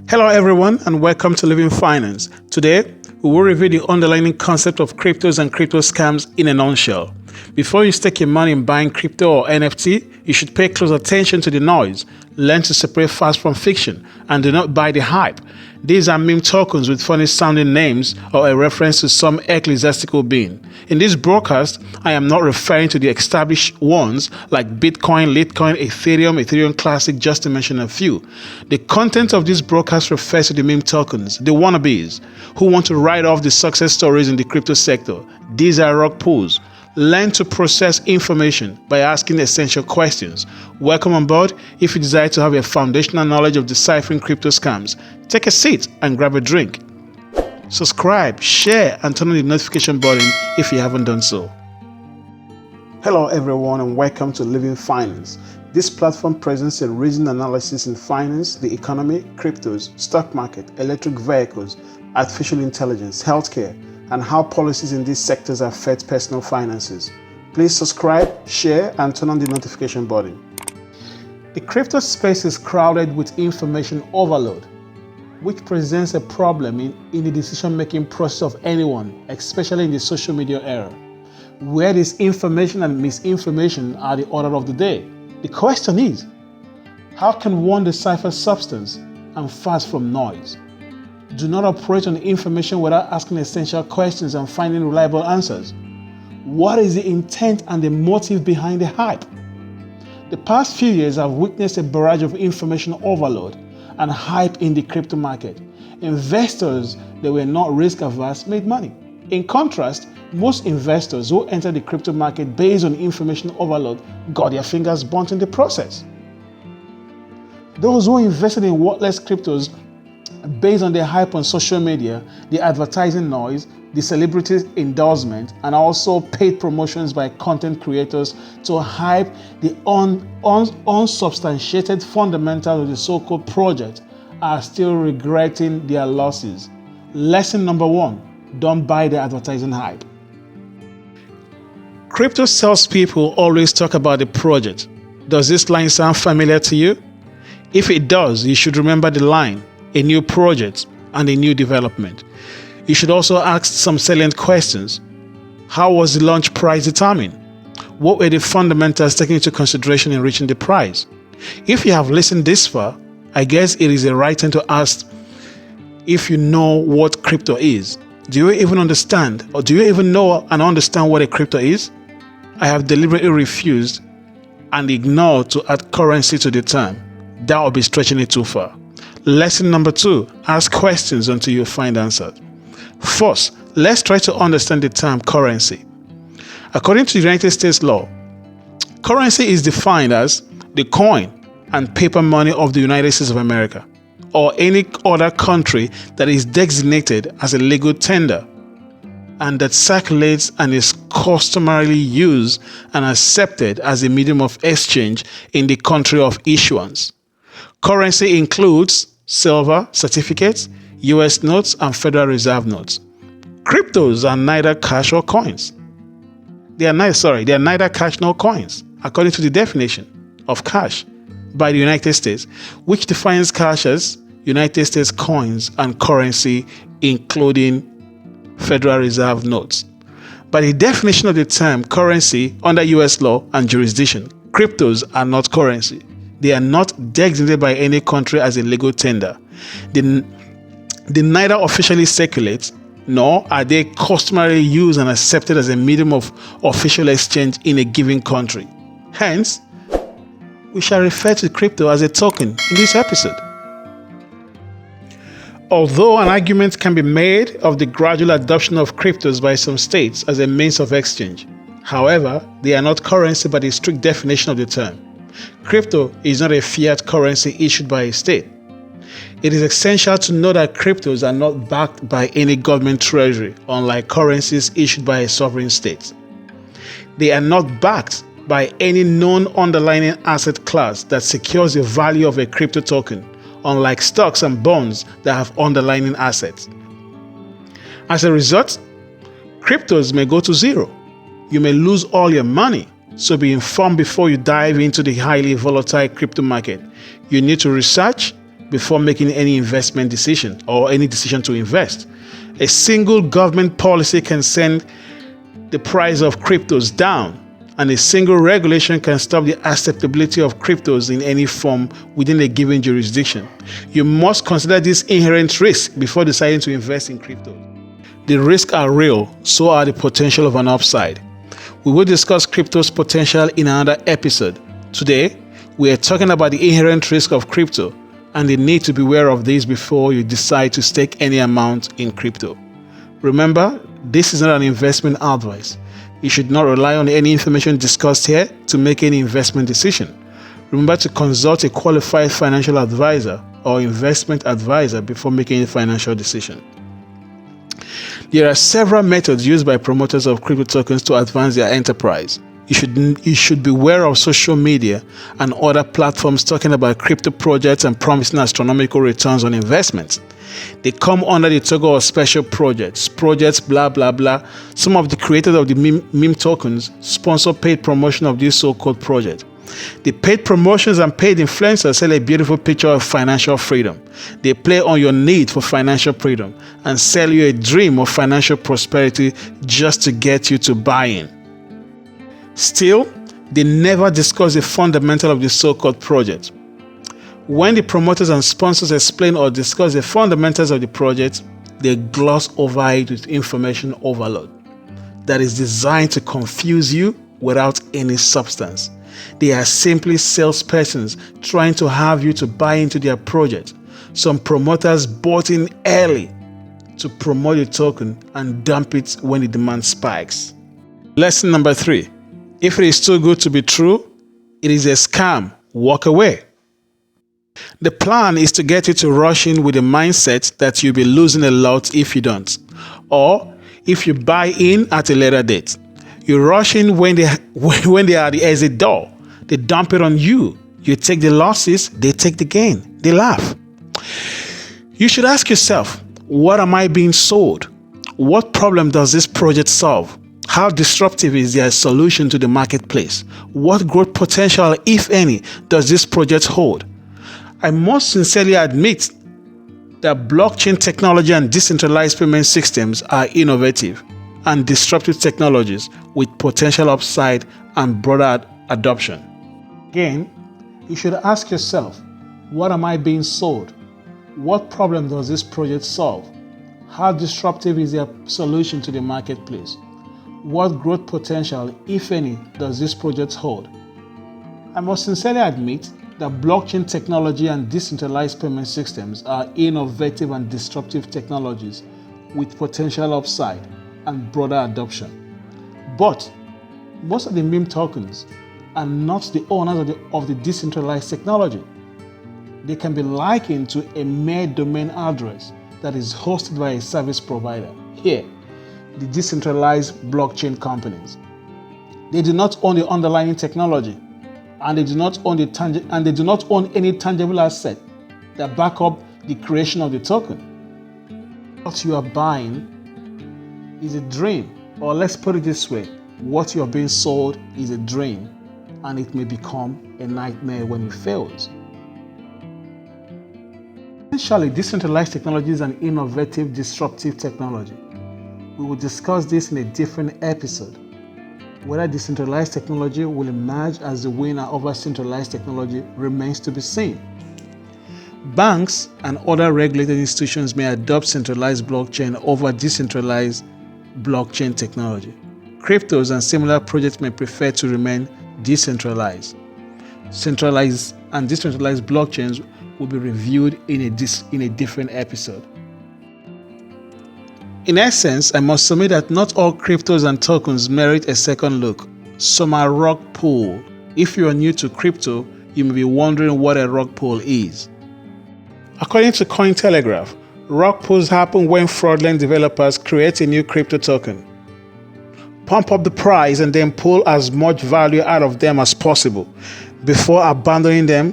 Hello everyone and welcome to Living Finance. Today, we will review the underlying concept of cryptos and crypto scams in a nutshell. Before you stake your money in buying crypto or NFT, you should pay close attention to the noise, learn to separate facts from fiction, and do not buy the hype. These are meme tokens with funny sounding names or a reference to some ecclesiastical being. In this broadcast, I am not referring to the established ones like Bitcoin, Litecoin, Ethereum Classic, just to mention a few. The content of this broadcast refers to the meme tokens, the wannabes, who want to write off the success stories in the crypto sector. These are rug pulls. Learn to process information by asking essential questions. Welcome on board. If you desire to have a foundational knowledge of deciphering crypto scams, take a seat and grab a drink. Subscribe, share, and turn on the notification button if you haven't done so. Hello everyone and welcome to Living Finance. This platform presents a reasoned analysis in finance, the economy, cryptos, stock market, electric vehicles, artificial intelligence, healthcare, and how policies in these sectors affect personal finances. Please subscribe, share, and turn on the notification button. The crypto space is crowded with information overload, which presents a problem in the decision-making process of anyone, especially in the social media era, where disinformation and misinformation are the order of the day. The question is, how can one decipher substance and fast from noise? Do not operate on information without asking essential questions and finding reliable answers. What is the intent and the motive behind the hype? The past few years have witnessed a barrage of information overload and hype in the crypto market. Investors that were not risk averse made money. In contrast, most investors who entered the crypto market based on information overload got their fingers burnt in the process. Those who invested in worthless cryptos based on the hype on social media, the advertising noise, the celebrity endorsement, and also paid promotions by content creators to hype the unsubstantiated fundamentals of the so-called project are still regretting their losses. Lesson number 1, don't buy the advertising hype. Crypto salespeople always talk about the project. Does this line sound familiar to you? If it does, you should remember the line: a new project and a new development. You should also ask some salient questions. How was the launch price determined? What were the fundamentals taken into consideration in reaching the price? If you have listened this far, I guess it is a right time to ask if you know what crypto is. Do you even understand, or do you even know and understand what a crypto is? I have deliberately refused and ignored to add currency to the term. That would be stretching it too far. Lesson number 2, ask questions until you find answers. First, let's try to understand the term currency. According to United States law, currency is defined as the coin and paper money of the United States of America or any other country that is designated as a legal tender and that circulates and is customarily used and accepted as a medium of exchange in the country of issuance. Currency includes silver certificates, US notes, and Federal Reserve notes. Cryptos are neither cash or coins. They are neither cash nor coins, according to the definition of cash by the United States, which defines cash as United States coins and currency, including Federal Reserve notes. By the definition of the term currency under US law and jurisdiction, cryptos are not currency. They are not designated by any country as a legal tender. They neither officially circulate, nor are they customarily used and accepted as a medium of official exchange in a given country. Hence, we shall refer to crypto as a token in this episode. Although an argument can be made of the gradual adoption of cryptos by some states as a means of exchange, however, they are not currency by the strict definition of the term. Crypto is not a fiat currency issued by a state. It is essential to know that cryptos are not backed by any government treasury, unlike currencies issued by a sovereign state. They are not backed by any known underlying asset class that secures the value of a crypto token, unlike stocks and bonds that have underlying assets. As a result, cryptos may go to zero. You may lose all your money, so be informed before you dive into the highly volatile crypto market. You need to research, before making any investment decision or any decision to invest. A single government policy can send the price of cryptos down, and a single regulation can stop the acceptability of cryptos in any form within a given jurisdiction. You must consider this inherent risk before deciding to invest in cryptos. The risks are real, so are the potential of an upside. We will discuss crypto's potential in another episode. Today, we are talking about the inherent risk of crypto and the need to be aware of this before you decide to stake any amount in crypto. Remember, this is not an investment advice. You should not rely on any information discussed here to make any investment decision. Remember to consult a qualified financial advisor or investment advisor before making a financial decision. There are several methods used by promoters of crypto tokens to advance their enterprise. You should be aware of social media and other platforms talking about crypto projects and promising astronomical returns on investments. They come under the token of special projects blah blah blah. Some of the creators of the meme tokens sponsor paid promotion of these so-called projects. The paid promotions and paid influencers sell a beautiful picture of financial freedom. They play on your need for financial freedom and sell you a dream of financial prosperity just to get you to buy in. Still, they never discuss the fundamental of the so-called project. When the promoters and sponsors explain or discuss the fundamentals of the project, they gloss over it with information overload that is designed to confuse you without any substance. They are simply salespersons trying to have you to buy into their project. Some promoters bought in early to promote the token and dump it when the demand spikes. Lesson number 3. If it is too good to be true, it is a scam. Walk away. The plan is to get you to rush in with the mindset that you'll be losing a lot if you don't, or if you buy in at a later date. You rush in when they are at the exit door. They dump it on you. You take the losses, they take the gain. They laugh. You should ask yourself, what am I being sold? What problem does this project solve? How disruptive is their solution to the marketplace? What growth potential, if any, does this project hold? I must sincerely admit that blockchain technology and decentralized payment systems are innovative and disruptive technologies with potential upside and broader adoption. Again, you should ask yourself, what am I being sold? What problem does this project solve? How disruptive is their solution to the marketplace? What growth potential, if any, does this project hold? I must sincerely admit that blockchain technology and decentralized payment systems are innovative and disruptive technologies with potential upside and broader adoption. But most of the meme tokens are not the owners of the decentralized technology. They can be likened to a mere domain address that is hosted by a service provider. Here, the decentralized blockchain companies. They do not own the underlying technology, and they do not own any tangible asset that back up the creation of the token. What you are buying is a dream, or let's put it this way, what you are being sold is a dream, and it may become a nightmare when it fails. Essentially, decentralized technology is an innovative, disruptive technology. We will discuss this in a different episode. Whether decentralized technology will emerge as the winner over centralized technology remains to be seen. Banks and other regulated institutions may adopt centralized blockchain over decentralized blockchain technology. Cryptos and similar projects may prefer to remain decentralized. Centralized and decentralized blockchains will be reviewed in a different episode. In essence, I must submit that not all cryptos and tokens merit a second look. Some are rug pull. If you are new to crypto, you may be wondering what a rug pull is. According to Cointelegraph, rug pulls happen when fraudulent developers create a new crypto token, pump up the price, and then pull as much value out of them as possible before abandoning them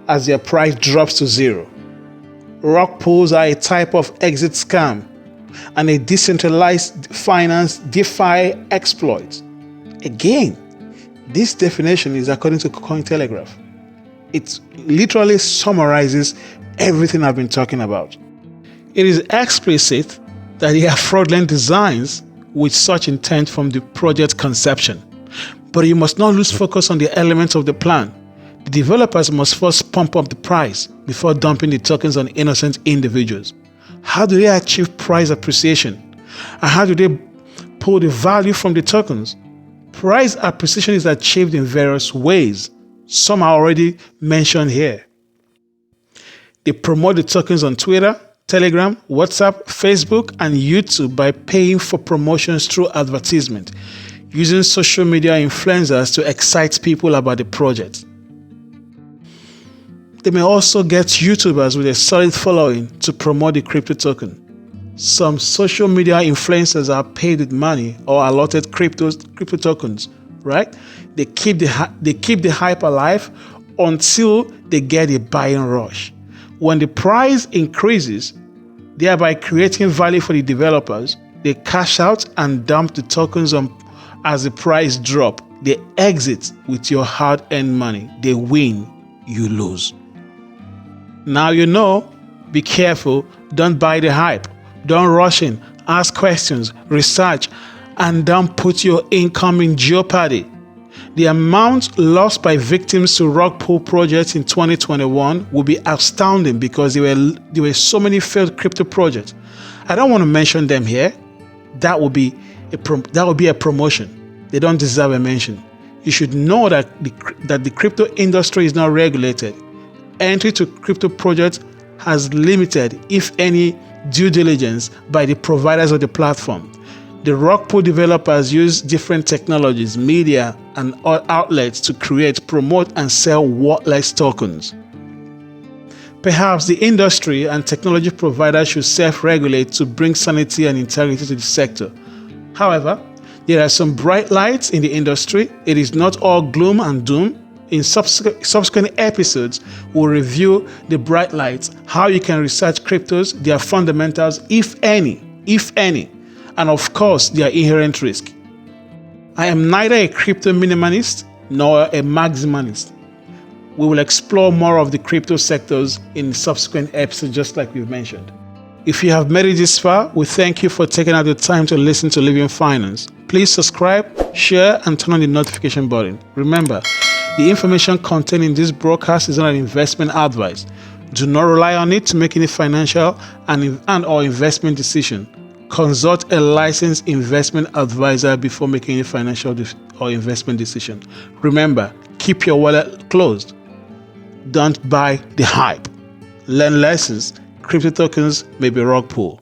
as their price drops to zero. Rug pulls are a type of exit scam and a decentralized finance DeFi exploit. Again, this definition is according to Cointelegraph. It literally summarizes everything I've been talking about. It is explicit that they are fraudulent designs with such intent from the project conception. But you must not lose focus on the elements of the plan. The developers must first pump up the price before dumping the tokens on innocent individuals. How do they achieve price appreciation? And how do they pull the value from the tokens? Price appreciation is achieved in various ways. Some are already mentioned here. They promote the tokens on Twitter, Telegram, WhatsApp, Facebook, and YouTube by paying for promotions through advertisement, using social media influencers to excite people about the project. They may also get YouTubers with a solid following to promote the crypto token. Some social media influencers are paid with money or allotted crypto tokens, right? They keep the hype alive until they get a buying rush. When the price increases, thereby creating value for the developers, they cash out and dump the tokens on as the price drop. They exit with your hard-earned money. They win, you lose. Now you know, be careful, don't buy the hype, don't rush in, ask questions, research, and don't put your income in jeopardy. The amount lost by victims to rug pull projects in 2021 will be astounding because there were so many failed crypto projects. I don't want to mention them here. That would be a promotion. They don't deserve a mention. You should know that the crypto industry is not regulated. Entry to crypto projects has limited, if any, due diligence by the providers of the platform. The rug pull developers use different technologies, media, and outlets to create, promote, and sell worthless tokens. Perhaps the industry and technology providers should self-regulate to bring sanity and integrity to the sector. However, there are some bright lights in the industry. It is not all gloom and doom. In subsequent episodes, we'll review the bright lights, how you can research cryptos, their fundamentals, if any, and of course, their inherent risk. I am neither a crypto minimalist nor a maximalist. We will explore more of the crypto sectors in subsequent episodes, just like we've mentioned. If you have made it this far, we thank you for taking out the time to listen to Living Finance. Please subscribe, share, and turn on the notification button. Remember, the information contained in this broadcast is not an investment advice. Do not rely on it to make any financial and/or investment decision. Consult a licensed investment advisor before making any financial or investment decision. Remember, keep your wallet closed. Don't buy the hype. Learn lessons. Crypto tokens may be rug pull.